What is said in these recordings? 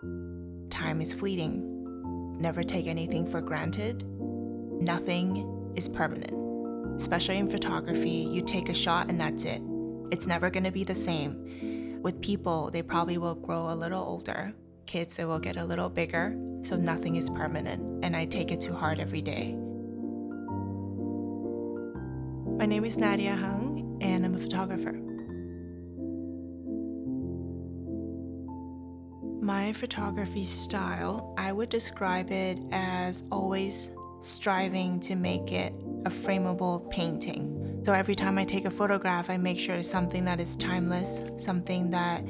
Time is fleeting. Never take anything for granted. Nothing is permanent. Especially in photography, you take a shot and that's it. It's never going to be the same. With people, they probably will grow a little older. Kids, they will get a little bigger. So nothing is permanent, and I take it to heart every day. My name is Nadia Hung, and I'm a photographer. My photography style, I would describe it as always striving to make it a frameable painting. So every time I take a photograph, I make sure it's something that is timeless, something that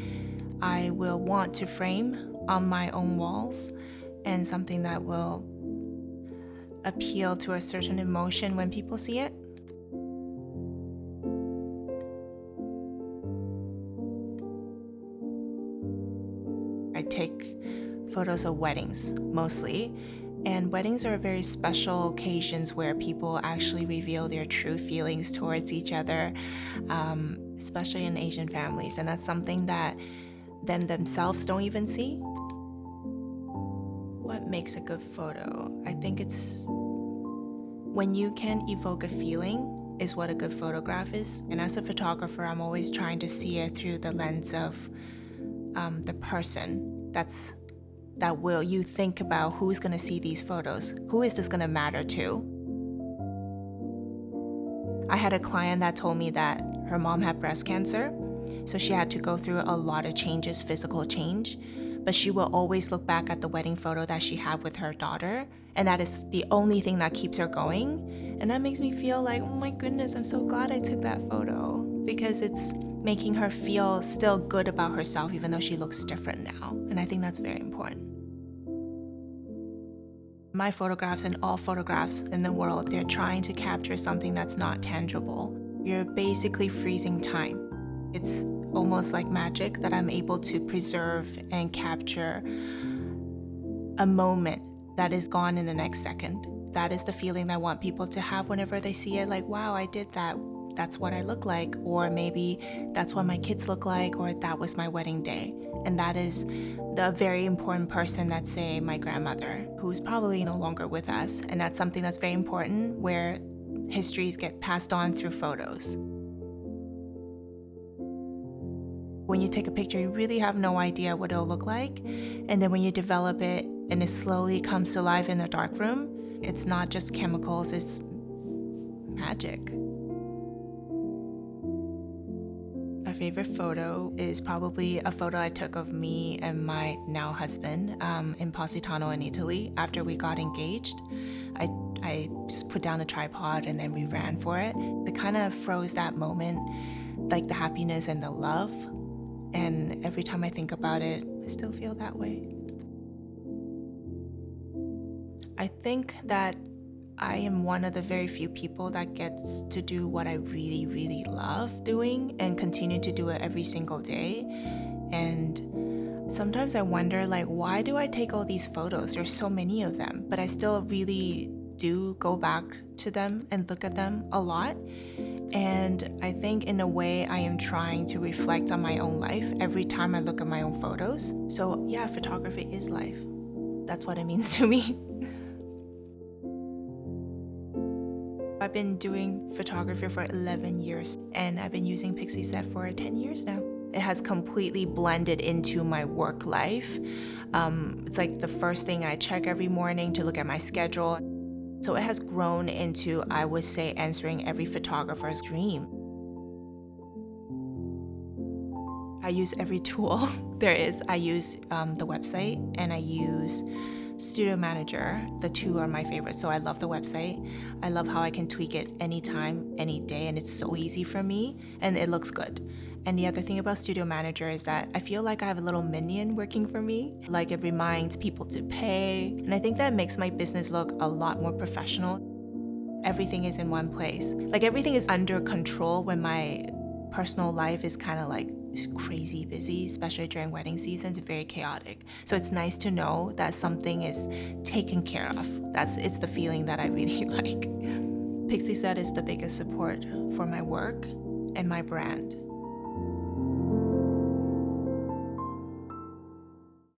I will want to frame on my own walls, and something that will appeal to a certain emotion when people see it. I take photos of weddings mostly, and weddings are very special occasions where people actually reveal their true feelings towards each other, especially in Asian families, and that's something that them themselves don't even see. What makes a good photo? I think it's when you can evoke a feeling is what a good photograph is. And as a photographer, I'm always trying to see it through the lens of the person that will you think about who's going to see these photos. Who is this going to matter to? I had a client that told me that her mom had breast cancer, so she had to go through a lot of changes, physical change, but she will always look back at the wedding photo that she had with her daughter, and that is the only thing that keeps her going. And that makes me feel like, oh my goodness, I'm so glad I took that photo, because it's making her feel still good about herself even though she looks different now. And I think that's very important. My photographs and all photographs in the world, they're trying to capture something that's not tangible. You're basically freezing time. It's almost like magic that I'm able to preserve and capture a moment that is gone in the next second. That is the feeling that I want people to have whenever they see it, like, wow, I did that. That's what I look like, or maybe that's what my kids look like, or that was my wedding day. And that is the very important person, that's say my grandmother, who's probably no longer with us. And that's something that's very important, where histories get passed on through photos. When you take a picture, you really have no idea what it'll look like. And then when you develop it and it slowly comes to life in a dark room, it's not just chemicals, it's magic. My favorite photo is probably a photo I took of me and my now husband in Positano in Italy after we got engaged. I just put down a tripod and then we ran for it. It kind of froze that moment, like the happiness and the love. And every time I think about it, I still feel that way. I think that I am one of the very few people that gets to do what I really, really love doing and continue to do it every single day. And sometimes I wonder, like, why do I take all these photos? There's so many of them, but I still really do go back to them and look at them a lot. And I think in a way I am trying to reflect on my own life every time I look at my own photos. So yeah, photography is life. That's what it means to me. I've been doing photography for 11 years, and I've been using Pixieset for 10 years now. It has completely blended into my work life. It's like the first thing I check every morning to look at my schedule. So it has grown into, I would say, answering every photographer's dream. I use every tool there is. I use the website, and I use Studio Manager. The two are my favorites. So I love the website. I love how I can tweak it anytime, any day, and it's so easy for me, and it looks good. And the other thing about Studio Manager is that I feel like I have a little minion working for me. Like, it reminds people to pay. And I think that makes my business look a lot more professional. Everything is in one place. Like, everything is under control when my personal life is kind of like crazy busy, especially during wedding season. It's very chaotic. So it's nice to know that something is taken care of. It's the feeling that I really like. Pixieset is the biggest support for my work and my brand.